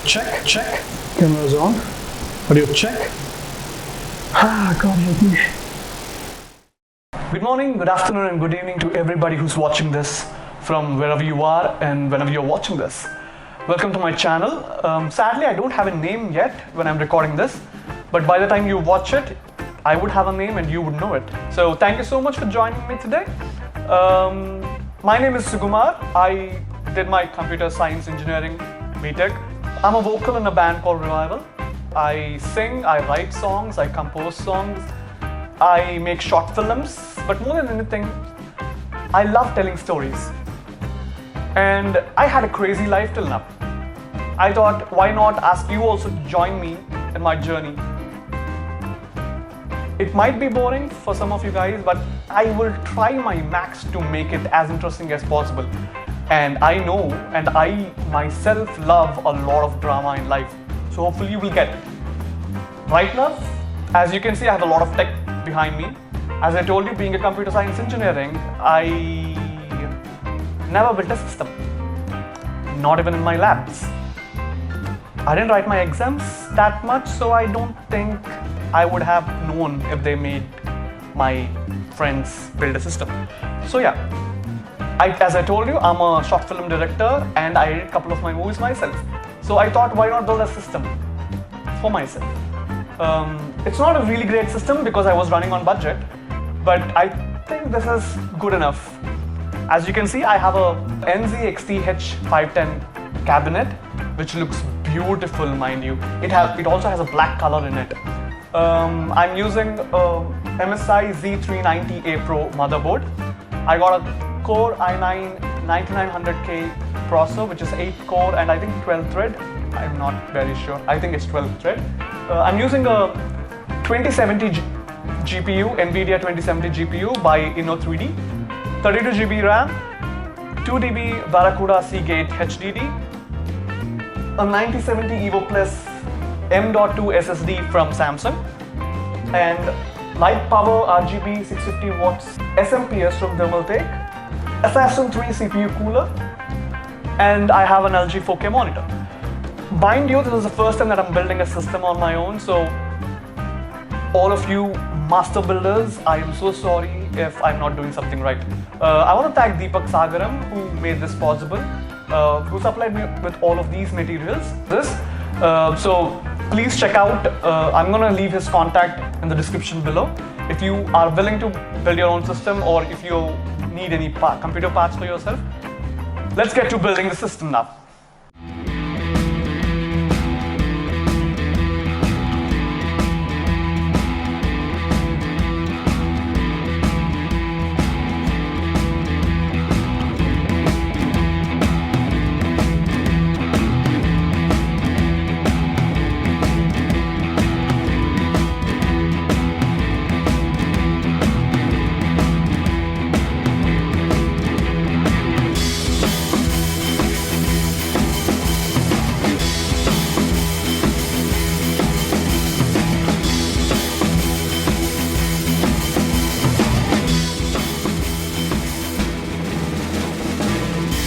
Check, check. Camera's on. Audio check. God help me. Good morning, good afternoon, and good evening to everybody who's watching this from wherever you are and whenever you're watching this. Welcome to my channel. Sadly, I don't have a name yet when I'm recording this, but by the time you watch it, I would have a name and you would know it. So thank you so much for joining me today. My name is Sugumar. I did my computer science engineering BTech. I'm a vocal in a band called Revival. I sing, I write songs, I compose songs, I make short films, but more than anything, I love telling stories. And I had a crazy life till now. I thought, why not ask you also to join me in my journey? It might be boring for some of you guys, but I will try my max to make it as interesting as possible. And I know, and I myself love a lot of drama in life. So hopefully you will get it. Right now, as you can see, I have a lot of tech behind me. As I told you, being a computer science engineering, I never built a system. Not even in my labs. I didn't write my exams that much, so I don't think I would have known if they made my friends build a system. So yeah. As I told you, I'm a short film director and I did a couple of my movies myself. So I thought, why not build a system for myself? It's not a really great system because I was running on budget, but I think this is good enough. As you can see, I have a NZXT H510 cabinet, which looks beautiful, mind you. It also has a black color in it. I'm using a MSI Z390A Pro motherboard. I got a Core i9 9900K processor, which is 8 core and I think 12 thread. I'm not very sure. I think it's 12 thread. I'm using a 2070 GPU, Nvidia 2070 GPU by Inno 3D, 32 GB RAM, 2 DB Barracuda Seagate HDD, a 9070 EVO M.2 SSD from Samsung, and Lite Power RGB 650 watts SMPS from Thermaltake, Assassin 3 CPU cooler, and I have an LG 4K monitor. Mind you, this is the first time that I'm building a system on my own, so all of you master builders, I am so sorry if I'm not doing something right. I want to thank Deepak Sagaram, who made this possible, who supplied me with all of these materials. So please check out, I'm going to leave his contact in the description below. If you are willing to build your own system or if you need any computer parts for yourself, let's get to building the system now.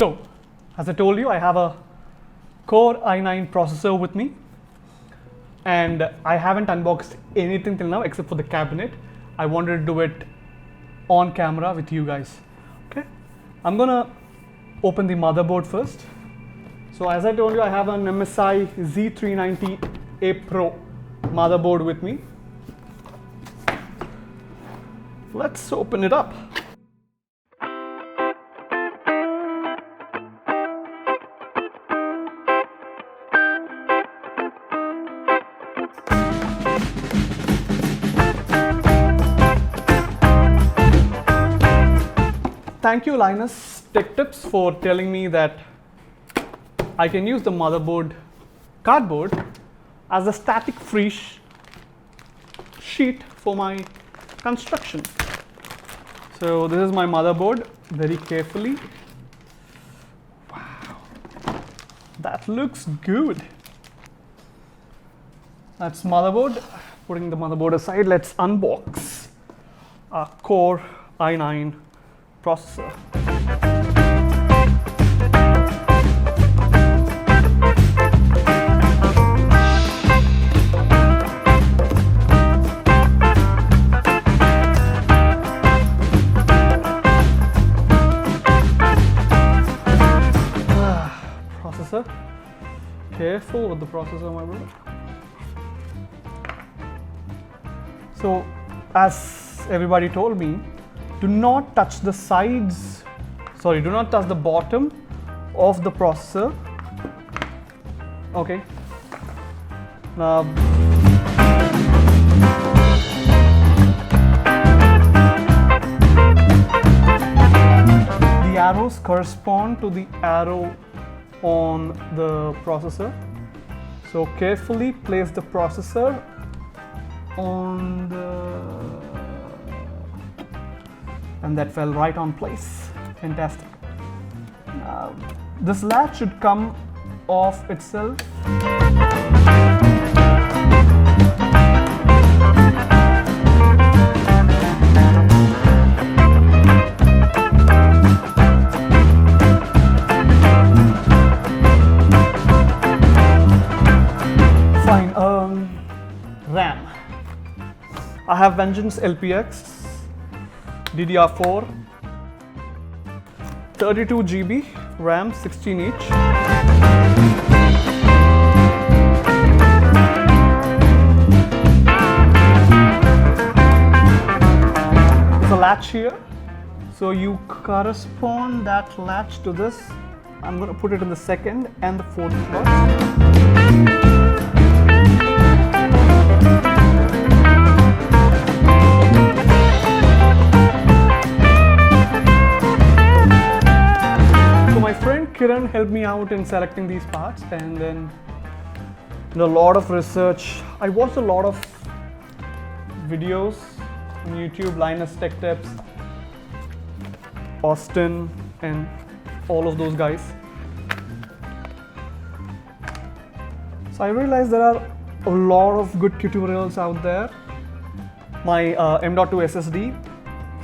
So, as I told you, I have a Core i9 processor with me, and I haven't unboxed anything till now except for the cabinet. I wanted to do it on camera with you guys. Okay, I'm gonna open the motherboard first. So as I told you, I have an MSI Z390A Pro motherboard with me. Let's open it up. Thank you, Linus Tech Tips, for telling me that I can use the motherboard cardboard as a static free sheet for my construction. So this is my motherboard, very carefully. Wow, that looks good. That's motherboard. Putting the motherboard aside, let's unbox our Core i9 processor. processor. Careful with the processor, my brother. So, as everybody told me, do not touch the sides, sorry, do not touch the bottom of the processor. Okay. Now, the arrows correspond to the arrow on the processor. So carefully place the processor on the, and that fell right on place. Fantastic. This latch should come off itself. Fine. RAM. I have Vengeance LPX DDR4, 32 GB RAM, 16 each. There's a latch here, so you correspond that latch to this. I'm going to put it in the second and the fourth slot. Kiran helped me out in selecting these parts, and then a lot of research. I watched a lot of videos on YouTube, Linus Tech Tips, Austin, and all of those guys. So I realized there are a lot of good tutorials out there. My M.2 SSD,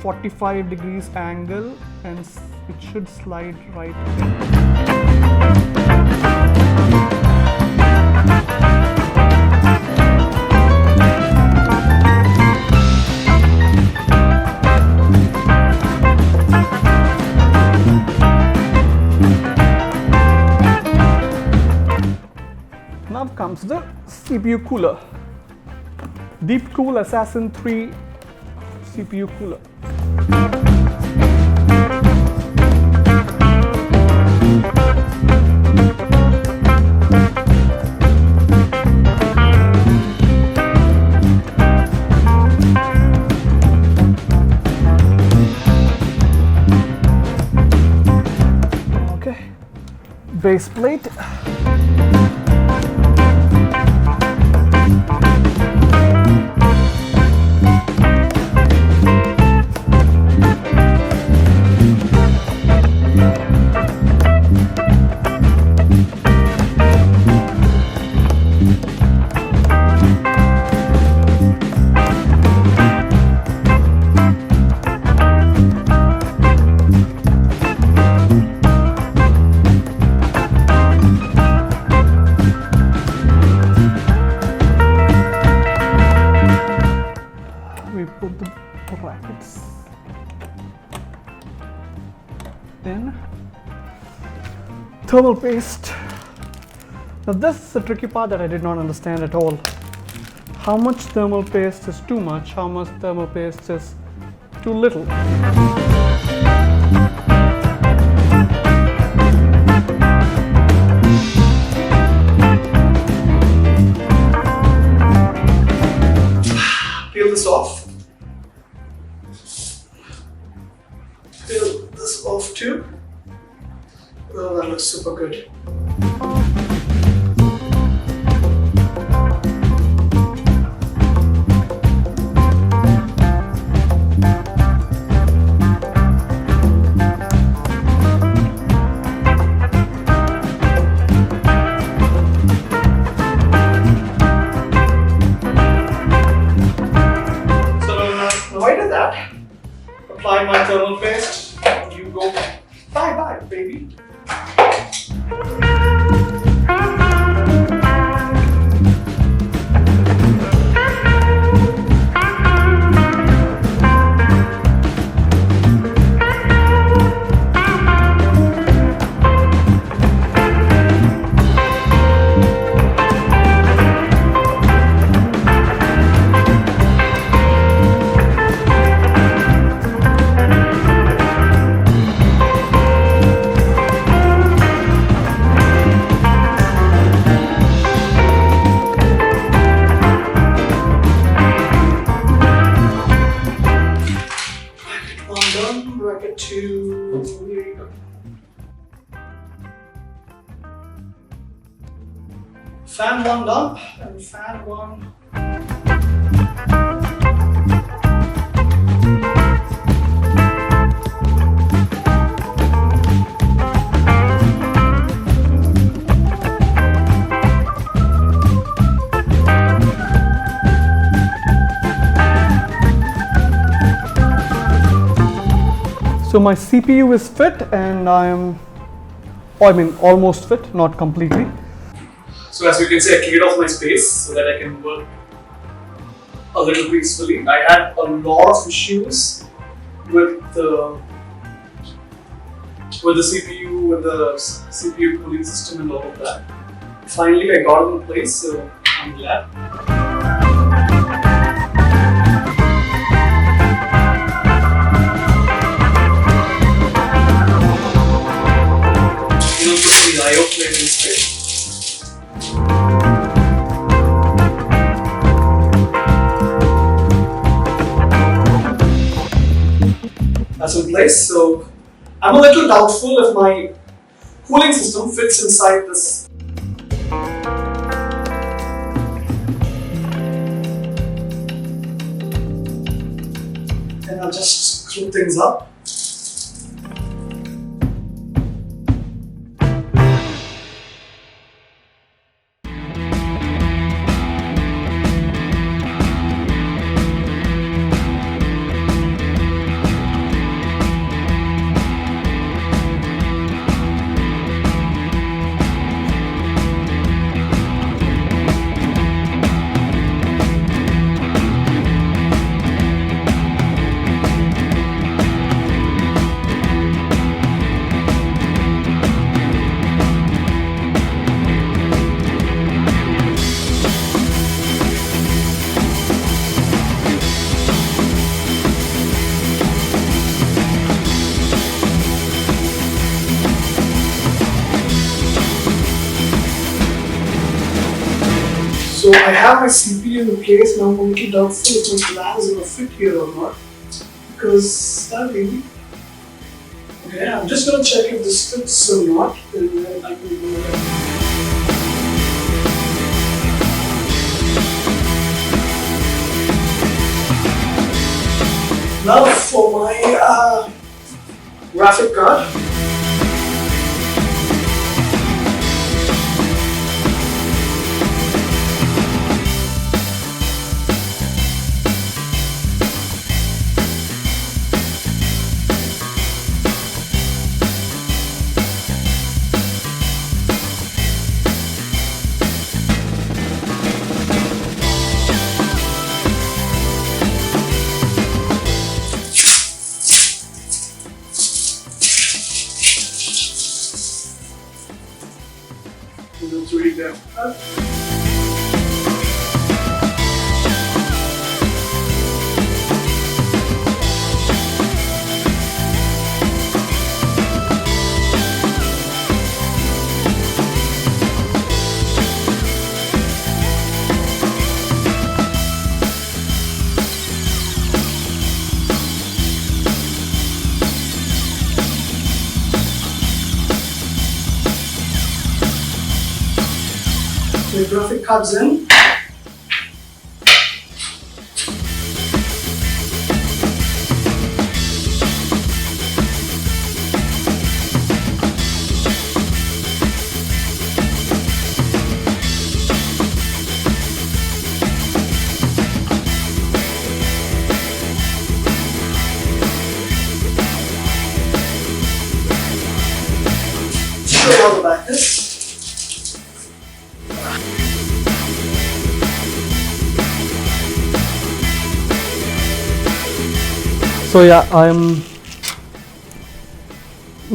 45 degrees angle, and it should slide right. Now comes the CPU cooler. Deepcool Assassin 3 CPU cooler. Base plate. Then thermal paste. Now this is the tricky part that I did not understand at all. How much thermal paste is too much? How much thermal paste is too little? Peel this off. Peel this off too. Oh, that looks super good. Apply my thermal paste, you go bye bye baby. Fan 1 done, and fan 1. So my CPU is fit and almost fit, not completely. So as you can see, I cleared off my space so that I can work a little peacefully. I had a lot of issues with the CPU, with the CPU cooling system and all of that. Finally, I got it in place, so I'm glad. IO plate inside. That's in place. So I'm a little doubtful if my cooling system fits inside this. And I'll just screw things up. So I have my CPU in place, and I'm a little doubtful if my plan is going to fit here or not, because that maybe. Okay, I'm just going to check if this fits or not, and then I can go ahead. Now for my graphic card. That's really there. The graphic card's in. Show how the back is. So yeah, I'm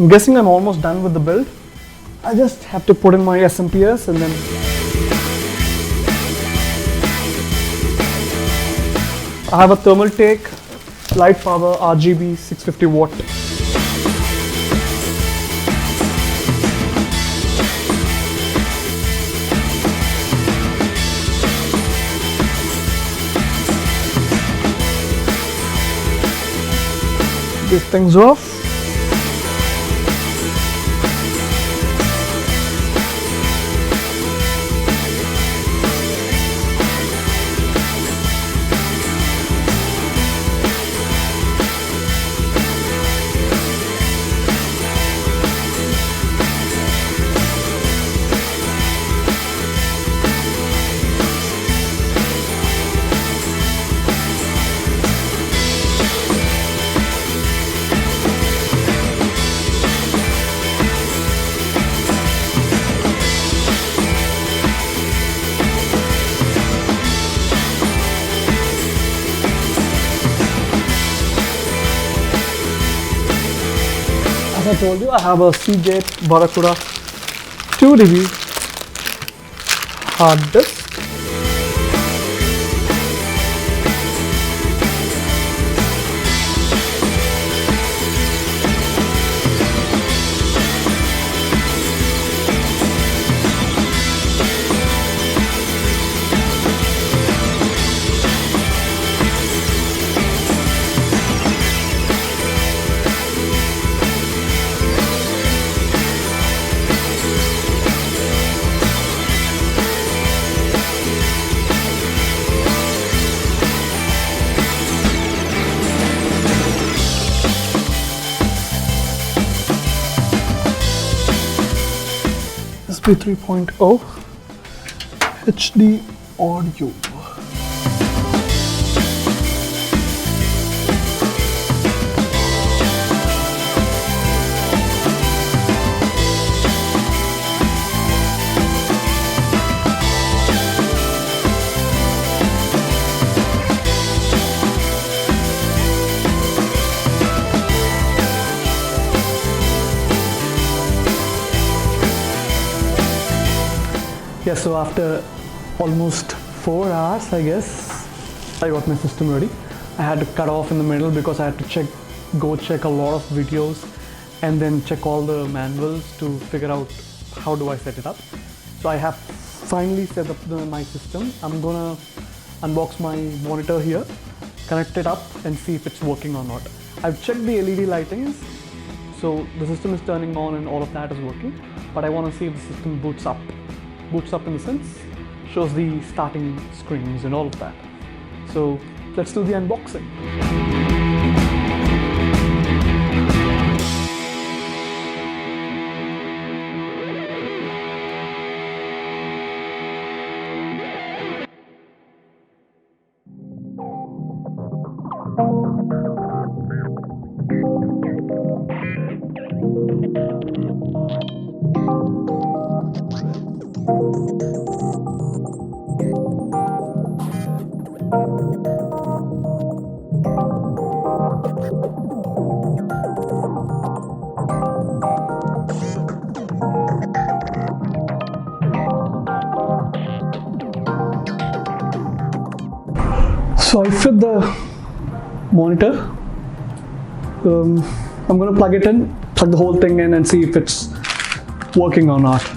guessing I'm almost done with the build. I just have to put in my SMPS and then I have a Thermaltake Lite power RGB 650 watt. These things off. told you, I have a Seagate Barracuda 2 TB hard disk. USB 3.0 HD audio. Yeah, so after almost 4 hours, I guess, I got my system ready. I had to cut off in the middle because I had to go check a lot of videos and then check all the manuals to figure out how do I set it up. So I have finally set up my system. I'm gonna unbox my monitor here, connect it up and see if it's working or not. I've checked the LED lightings, so the system is turning on and all of that is working, but I want to see if the system boots up. Boots up in the sense, shows the starting screens and all of that. So let's do the unboxing. So I fit the monitor. I'm going to plug it in, plug the whole thing in and see if it's working or not.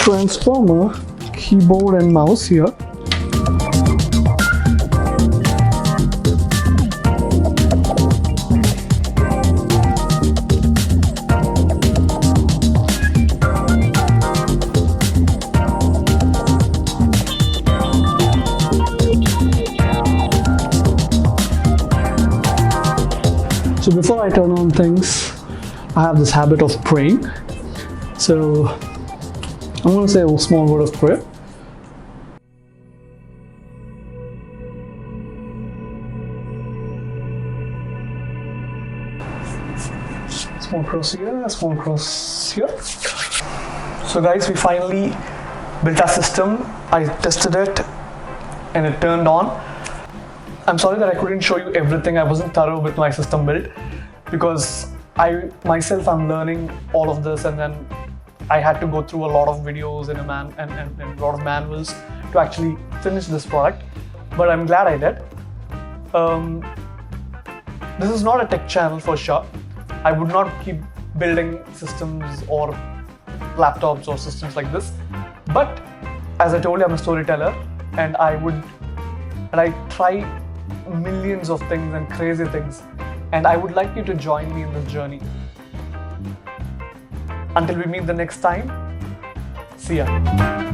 Transformer, keyboard and mouse here. So before I turn on things, I have this habit of praying. So I'm going to say a small word of prayer. Small cross here, small cross here. So guys, we finally built our system. I tested it and it turned on. I'm sorry that I couldn't show you everything. I wasn't thorough with my system build because I'm learning all of this, and then I had to go through a lot of videos and a lot of manuals to actually finish this product, but I'm glad I did. This is not a tech channel for sure. I would not keep building systems or laptops or systems like this, but as I told you, I'm a storyteller, and I try millions of things and crazy things, and I would like you to join me in this journey. Until we meet the next time, see ya.